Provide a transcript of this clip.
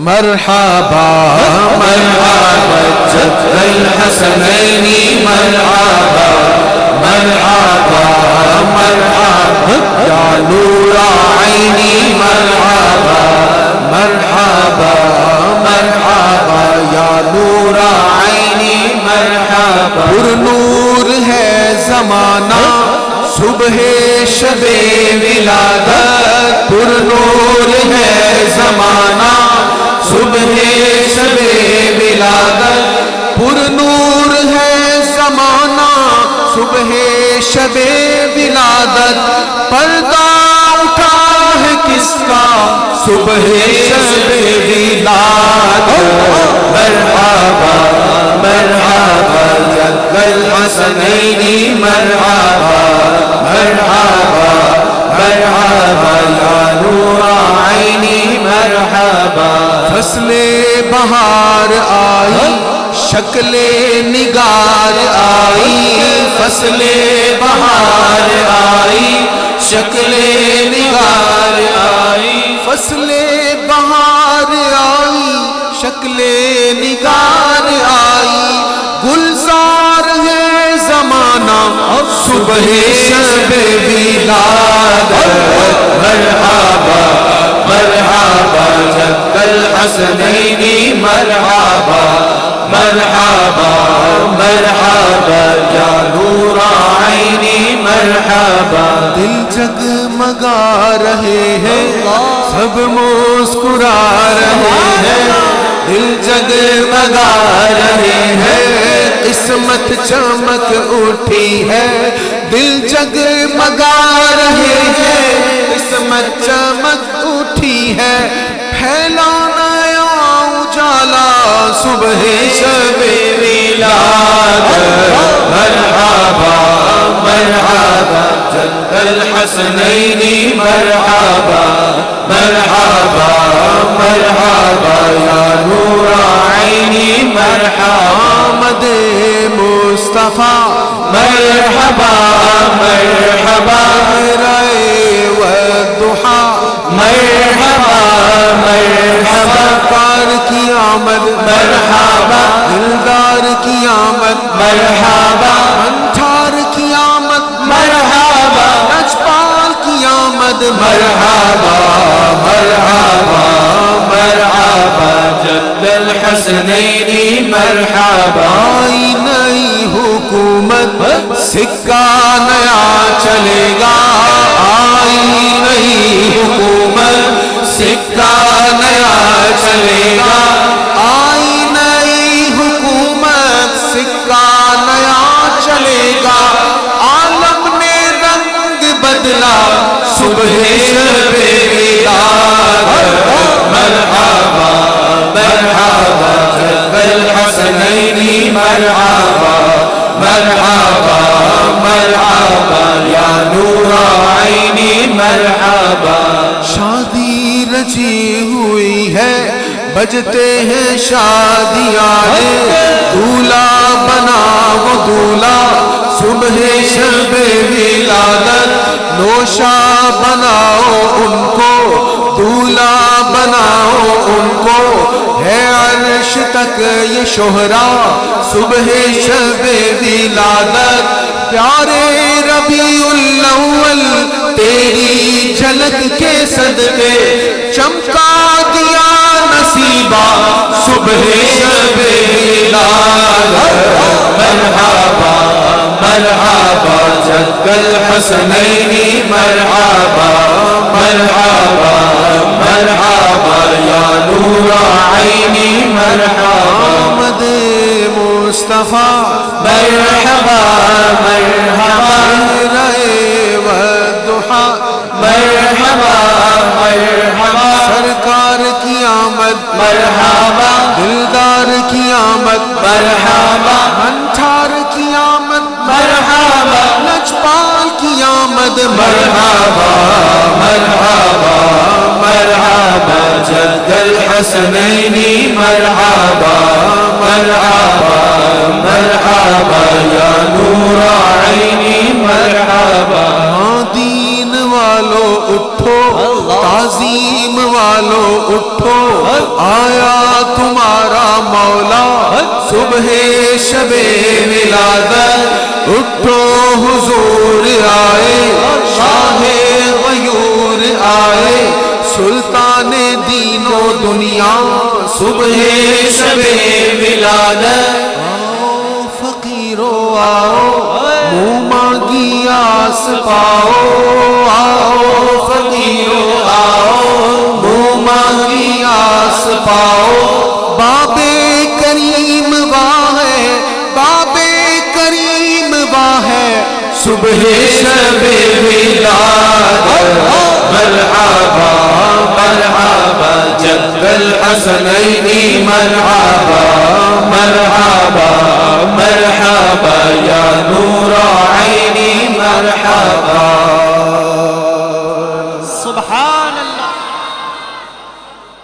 مرحبا مرحبا جد الحسنین مرحبا مرحبا مرحبا یا نور عینی مرحبا مرحبا مرحبا یا نور عینی مرحبا پر نور ہے زمانہ صبح شب ولادت پر نور ہے زمانہ صبح شب ولادت پر نور ہے زمانہ صبح شب ولادت پردہ اٹھا ہے کس کا صبح شب ولادت مرحبا مرحبا جد الحسنین مرحبا مرحبا مرحبا یا نور عینی مرحبا فصل بہار آئی شکل نگار آئی فصل بہار آئی شکل نگار آئی فصل بہار آئی شکل نگار آئی گلزار ہے زمانہ صبح شب ولادت مرحبا مرحبا جد الحسنین مرحبا مرحبا مرحبا یا نور عینی مرحبا دل جگمگا رہے ہیں سب مسکرا رہے ہیں دل جگمگا رہے ہیں قسمت چمک اٹھی ہے دل جگمگا رہے ہیں قسمت چمک اٹھی ہے پھیلا نیا اجالا صبح شب ولادت مرحبا مرحبا جد الحسنین مرحبا مرحبا مرحبا یا نور عینی مرحبا آمد مصطفیٰ مرحبا مرحبا رائے والضحا مرحبا مرحبا کار کی آمد مرحبا دلدار کی آمد مرحبا انٹھار کی آمد مرحبا لجپال کی آمد مرحبا مرحبا مرحبا جد الحسنین مرحبا آئی نئی حکومت سکہ نیا چلے گا آئی نئی حکومت سکہ نیا چلے گا آئی نئی حکومت سکہ نیا چلے گا عالم نے رنگ بدلا صبح شب ولادت مرحبا مرحبا جد الحسنین مرحبا مرحبا مرحبا یا نور عینی مرحبا شادی رچی ہوئی ہے بجتے ہیں شادیاں دولہا بنا وہ دولہا صبح شب ولادت نوشا بناؤ ان کو دولہا بناؤ ان کو ہے عرش تک یہ شہرا صبح شب ولادت پیارے ربیع الاول تیری جھلک کے صدقے چمکا دیا نصیبہ صبح شب ولادت مرحبا مرحبا جد الحسنین مرحبا مرحبا مرحبا یا نور عینی مرحبا آمد مصطفیٰ مرحبا مرحبا رائے والضحا مرحبا مرحبا سرکار کی آمد مرحبا دلدار کی آمد مرحبا انٹھار کی آمد مرحبا لجپال کی آمد مرحبا مرحبا مرحبا جد الحسنین مرحبا مرحبا مرحبا یا نور عینی مرحبا دین والو اٹھو تعظیم والو اٹھو آیا شب ولادت اٹھو حضور آئے شاہ غیور آئے سلطان دین و دنیا صبح شب ولادت آؤ فقیرو آؤ منہ مانگی آس پاؤ آؤ فقیرو آؤ منہ مانگی آس پاؤ باب کریم واہ ہے باب کریم واہ ہے صبح شب ولادت مرحبا مرحبا جد الحسنین مرحبا مرحبا مرحبا یا نور عینی مرحبا